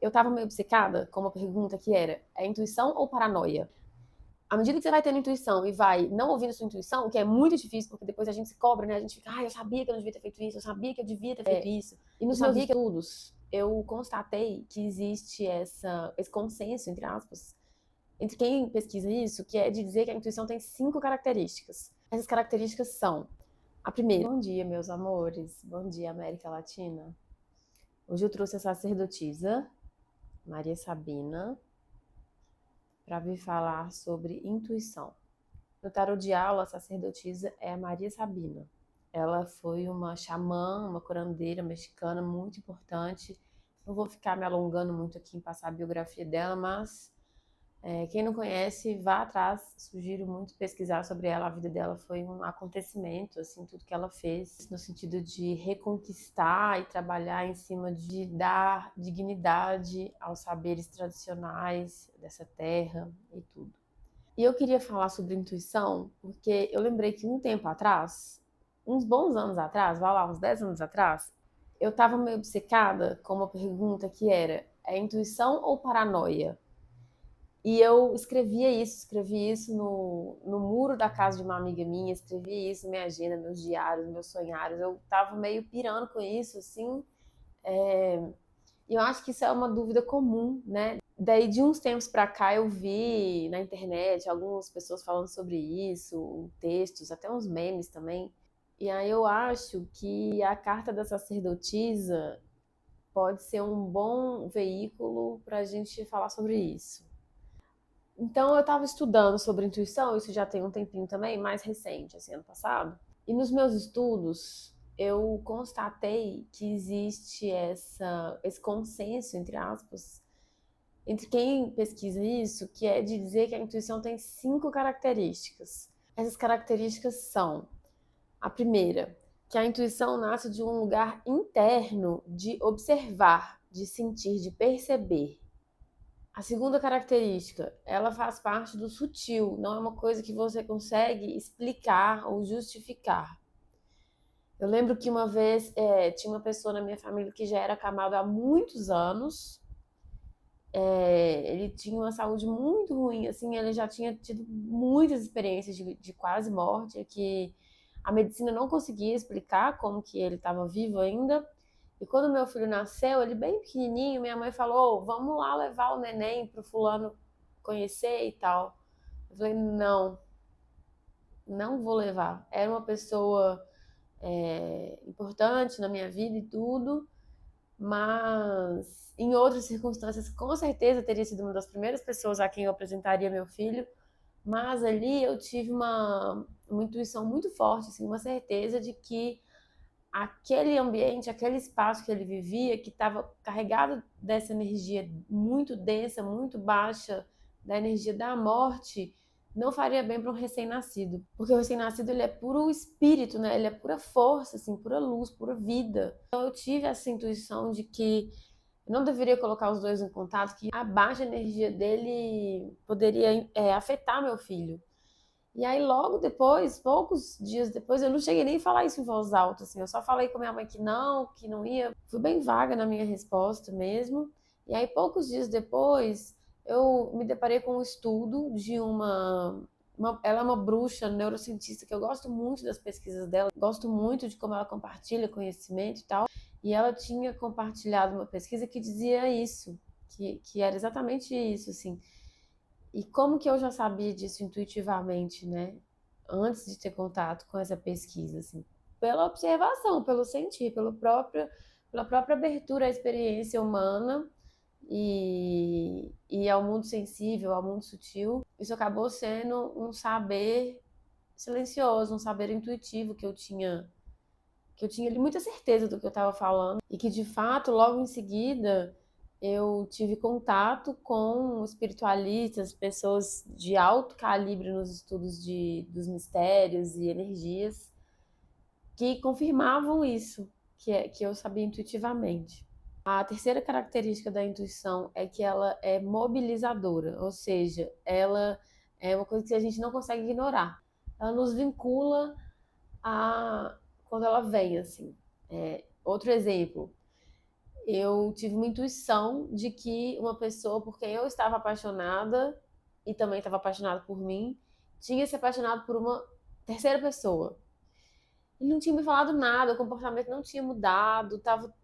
eu tava meio obcecada com uma pergunta que era: é intuição ou paranoia? À medida que você vai tendo intuição e vai não ouvindo sua intuição, o que é muito difícil, porque depois a gente se cobra, né? A gente fica, eu sabia que eu não devia ter feito isso, eu sabia que eu devia ter feito isso. E nos meus estudos, eu constatei que existe esse consenso, entre aspas, entre quem pesquisa isso, que é de dizer que a intuição tem 5 características. Essas características são: a primeira, bom dia, meus amores, bom dia, América Latina. Hoje eu trouxe a sacerdotisa, Maria Sabina, para vir falar sobre intuição. No tarot de aula, a sacerdotisa é a Maria Sabina. Ela foi uma xamã, uma curandeira mexicana muito importante. Não vou ficar me alongando muito aqui em passar a biografia dela, mas quem não conhece, vá atrás. Sugiro muito pesquisar sobre ela. A vida dela foi um acontecimento, assim, tudo que ela fez no sentido de reconquistar e trabalhar em cima de dar dignidade aos saberes tradicionais dessa terra e tudo. E eu queria falar sobre intuição, porque eu lembrei que um tempo atrás, uns bons anos atrás, vai lá, uns 10 anos atrás, eu estava meio obcecada com uma pergunta que era: é intuição ou paranoia? E eu escrevi isso no muro da casa de uma amiga minha, escrevi isso na minha agenda, meus diários, meus sonhários. Eu tava meio pirando com isso, assim. E eu acho que isso é uma dúvida comum, né? Daí, de uns tempos pra cá, eu vi na internet algumas pessoas falando sobre isso, em textos, até uns memes também. E aí eu acho que a carta da sacerdotisa pode ser um bom veículo para a gente falar sobre isso. Então, eu estava estudando sobre intuição, isso já tem um tempinho também, mais recente, assim, ano passado. E nos meus estudos, eu constatei que existe esse consenso, entre aspas, entre quem pesquisa isso, que é de dizer que a intuição tem 5 características. Essas características são: a primeira, que a intuição nasce de um lugar interno de observar, de sentir, de perceber. A segunda característica, ela faz parte do sutil, não é uma coisa que você consegue explicar ou justificar. Eu lembro que uma vez tinha uma pessoa na minha família que já era acamado há muitos anos. Ele tinha uma saúde muito ruim, assim, ele já tinha tido muitas experiências de quase morte, que a medicina não conseguia explicar como que ele estava vivo ainda. E quando meu filho nasceu, ele bem pequenininho, minha mãe falou: "Oh, vamos lá levar o neném pro fulano conhecer e tal". Eu falei: não, não vou levar. Era uma pessoa importante na minha vida e tudo, mas em outras circunstâncias, com certeza teria sido uma das primeiras pessoas a quem eu apresentaria meu filho, mas ali eu tive uma intuição muito forte, assim, uma certeza de que aquele ambiente, aquele espaço que ele vivia, que estava carregado dessa energia muito densa, muito baixa, da energia da morte, não faria bem para um recém-nascido. Porque o recém-nascido, ele é puro espírito, né? Ele é pura força, assim, pura luz, pura vida. Então eu tive essa intuição de que eu não deveria colocar os dois em contato, que a baixa energia dele poderia afetar meu filho. E aí, logo depois, poucos dias depois, eu não cheguei nem a falar isso em voz alta, assim, eu só falei com minha mãe que não ia. Fui bem vaga na minha resposta mesmo. E aí, poucos dias depois, eu me deparei com um estudo de ela é uma bruxa neurocientista que eu gosto muito das pesquisas dela, gosto muito de como ela compartilha conhecimento e tal. E ela tinha compartilhado uma pesquisa que dizia isso, que era exatamente isso, assim. E como que eu já sabia disso intuitivamente, né? Antes de ter contato com essa pesquisa, assim, pela observação, pelo sentir, pela própria abertura à experiência humana e ao mundo sensível, ao mundo sutil. Isso acabou sendo um saber silencioso, um saber intuitivo que eu tinha ali muita certeza do que eu estava falando e que de fato logo em seguida eu tive contato com espiritualistas, pessoas de alto calibre nos estudos dos mistérios e energias, que confirmavam isso, que eu sabia intuitivamente. A terceira característica da intuição é que ela é mobilizadora, ou seja, ela é uma coisa que a gente não consegue ignorar. Ela nos vincula a quando ela vem, assim. Outro exemplo, eu tive uma intuição de que uma pessoa por quem eu estava apaixonada e também estava apaixonada por mim, tinha se apaixonado por uma terceira pessoa. Ele não tinha me falado nada, o comportamento não tinha mudado, tava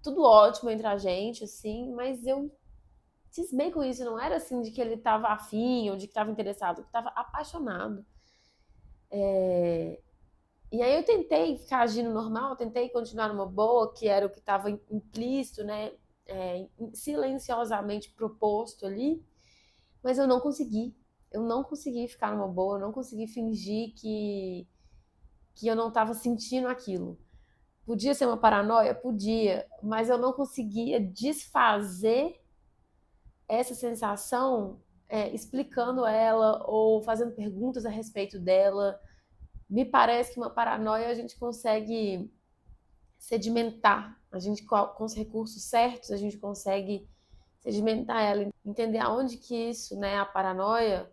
tudo ótimo entre a gente, assim, mas eu cismei com isso, não era assim de que ele estava afim ou de que estava interessado, que estava apaixonado. E aí eu tentei ficar agindo normal, tentei continuar numa boa, que era o que estava implícito, né? Silenciosamente proposto ali, mas eu não consegui. Eu não consegui ficar numa boa, eu não consegui fingir que eu não estava sentindo aquilo. Podia ser uma paranoia? Podia, mas eu não conseguia desfazer essa sensação explicando ela ou fazendo perguntas a respeito dela. Me parece que uma paranoia a gente consegue sedimentar. A gente, com os recursos certos, a gente consegue sedimentar ela, entender aonde que isso, né, a paranoia,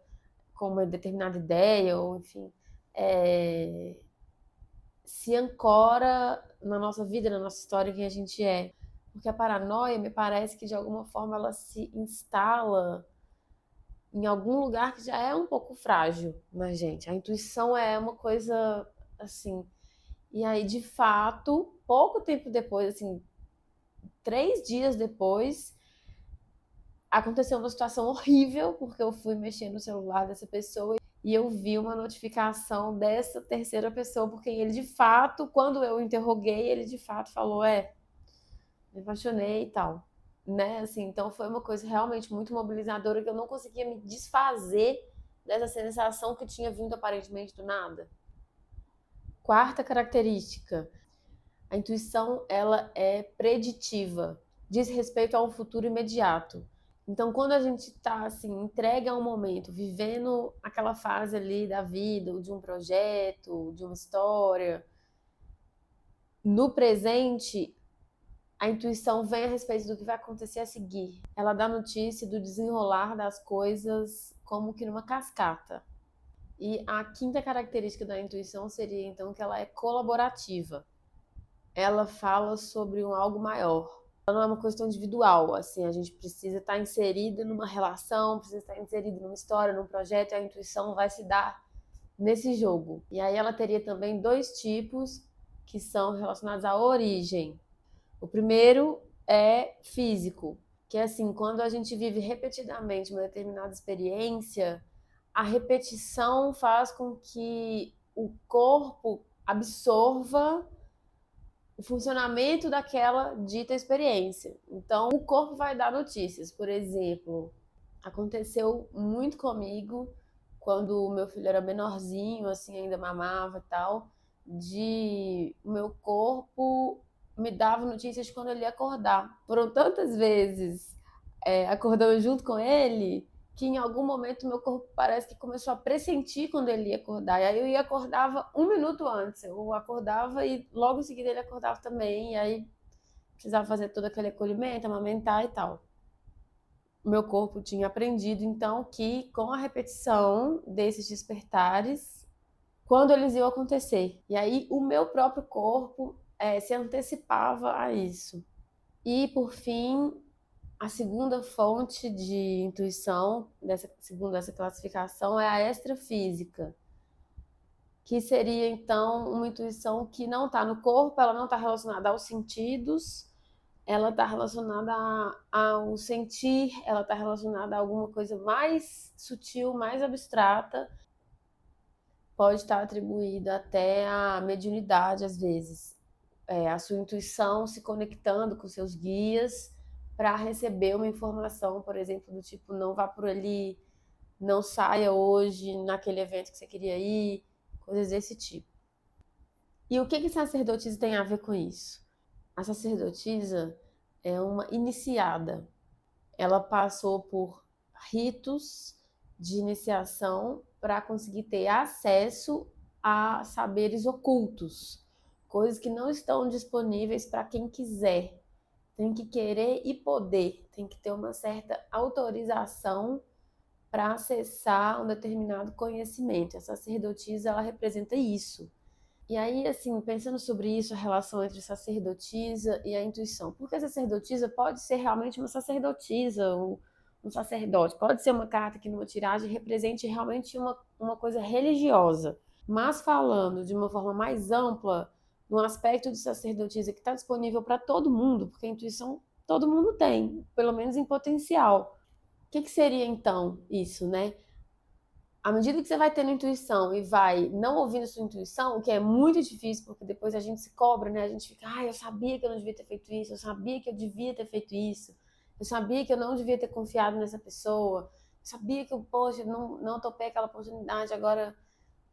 com uma determinada ideia, ou enfim, se ancora na nossa vida, na nossa história, quem a gente é. Porque a paranoia, me parece que de alguma forma ela se instala em algum lugar que já é um pouco frágil na gente. A intuição é uma coisa assim. E aí, de fato, pouco tempo depois, assim, 3 dias depois, aconteceu uma situação horrível, porque eu fui mexer no celular dessa pessoa e eu vi uma notificação dessa terceira pessoa, porque ele de fato, quando eu interroguei, ele de fato falou, me apaixonei e tal. Né? Assim, então foi uma coisa realmente muito mobilizadora que eu não conseguia me desfazer dessa sensação que tinha vindo aparentemente do nada. Quarta característica, a intuição ela é preditiva, diz respeito a um futuro imediato. Então, quando a gente está assim, entregue a um momento, vivendo aquela fase ali da vida, ou de um projeto, de uma história, no presente, a intuição vem a respeito do que vai acontecer a seguir. Ela dá notícia do desenrolar das coisas como que numa cascata. E a quinta característica da intuição seria, então, que ela é colaborativa. Ela fala sobre algo maior. Ela não é uma questão individual, assim, a gente precisa estar inserido numa relação, precisa estar inserido numa história, num projeto, e a intuição vai se dar nesse jogo. E aí ela teria também 2 tipos que são relacionados à origem. O primeiro é físico, que é assim, quando a gente vive repetidamente uma determinada experiência, a repetição faz com que o corpo absorva o funcionamento daquela dita experiência. Então, o corpo vai dar notícias. Por exemplo, aconteceu muito comigo quando o meu filho era menorzinho, assim, ainda mamava e tal, de o meu corpo me dava notícias de quando ele ia acordar. Foram tantas vezes acordando junto com ele que em algum momento meu corpo parece que começou a pressentir quando ele ia acordar. E aí eu ia acordava 1 minuto antes. Eu acordava e logo em seguida ele acordava também. E aí precisava fazer todo aquele acolhimento, amamentar e tal. O meu corpo tinha aprendido, então, que com a repetição desses despertares, quando eles iam acontecer. E aí o meu próprio corpo se antecipava a isso. E, por fim, a segunda fonte de intuição, segundo essa classificação, é a extrafísica, que seria, então, uma intuição que não está no corpo, ela não está relacionada aos sentidos, ela está relacionada ao sentir, ela está relacionada a alguma coisa mais sutil, mais abstrata, pode estar atribuída até à mediunidade, às vezes. A sua intuição se conectando com seus guias para receber uma informação, por exemplo, do tipo, não vá por ali, não saia hoje naquele evento que você queria ir, coisas desse tipo. E o que sacerdotisa tem a ver com isso? A sacerdotisa é uma iniciada. Ela passou por ritos de iniciação para conseguir ter acesso a saberes ocultos, coisas que não estão disponíveis para quem quiser. Tem que querer e poder, tem que ter uma certa autorização para acessar um determinado conhecimento. A sacerdotisa, ela representa isso. E aí, assim, pensando sobre isso, a relação entre sacerdotisa e a intuição. Porque a sacerdotisa pode ser realmente uma sacerdotisa, um sacerdote. Pode ser uma carta que numa tiragem represente realmente uma coisa religiosa. Mas falando de uma forma mais ampla, no aspecto de sacerdotisa que está disponível para todo mundo, porque a intuição todo mundo tem, pelo menos em potencial. O que seria então isso, né? À medida que você vai tendo intuição e vai não ouvindo sua intuição, o que é muito difícil, porque depois a gente se cobra, né? A gente fica, eu sabia que eu não devia ter feito isso, eu sabia que eu devia ter feito isso, eu sabia que eu não devia ter confiado nessa pessoa, eu sabia que eu, poxa, não topei aquela oportunidade, agora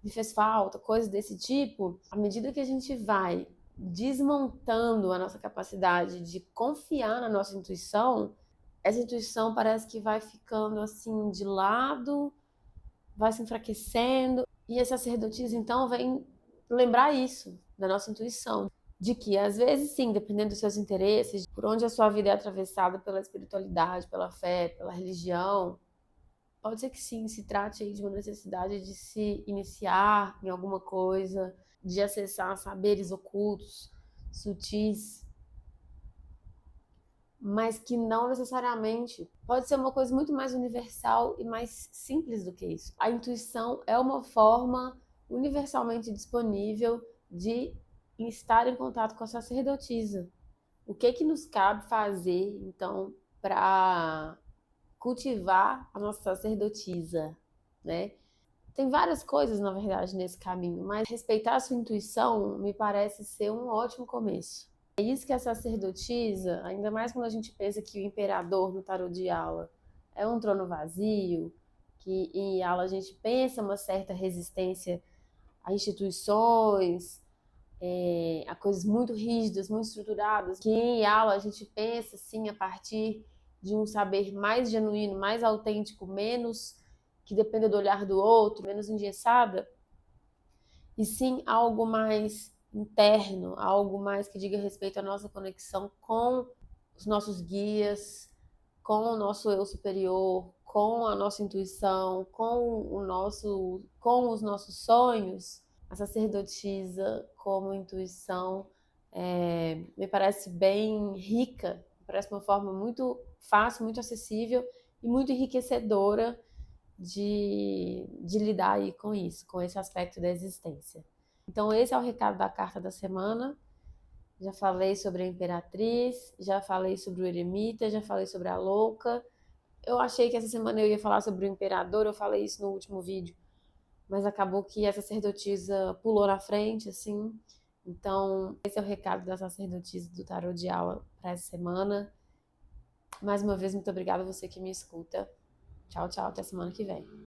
me fez falta, coisas desse tipo. À medida que a gente vai desmontando a nossa capacidade de confiar na nossa intuição, essa intuição parece que vai ficando assim de lado, vai se enfraquecendo. E a sacerdotisa, então, vem lembrar isso, da nossa intuição. De que, às vezes, sim, dependendo dos seus interesses, por onde a sua vida é atravessada pela espiritualidade, pela fé, pela religião, pode ser que sim, se trate aí de uma necessidade de se iniciar em alguma coisa, de acessar saberes ocultos, sutis, mas que não necessariamente pode ser uma coisa muito mais universal e mais simples do que isso. A intuição é uma forma universalmente disponível de estar em contato com a sacerdotisa. O que nos cabe fazer, então, para cultivar a nossa sacerdotisa, né? Tem várias coisas, na verdade, nesse caminho, mas respeitar a sua intuição me parece ser um ótimo começo. É isso que a sacerdotisa, ainda mais quando a gente pensa que o imperador no tarô de Ala é um trono vazio, que em Ala a gente pensa uma certa resistência a instituições, a coisas muito rígidas, muito estruturadas, que em Ala a gente pensa, sim, a partir de um saber mais genuíno, mais autêntico, menos que dependa do olhar do outro, menos engessada, e sim algo mais interno, algo mais que diga respeito à nossa conexão com os nossos guias, com o nosso eu superior, com a nossa intuição, com os nossos sonhos. A sacerdotisa como intuição me parece bem rica, me parece uma forma muito fácil, muito acessível e muito enriquecedora de lidar aí com isso, com esse aspecto da existência. Então, esse é o recado da carta da semana. Já falei sobre a Imperatriz, já falei sobre o Eremita, já falei sobre a Louca. Eu achei que essa semana eu ia falar sobre o Imperador, eu falei isso no último vídeo, mas acabou que a sacerdotisa pulou na frente, assim. Então, esse é o recado da sacerdotisa do Tarô de Aula para essa semana. Mais uma vez, muito obrigada a você que me escuta. Tchau, tchau, até semana que vem.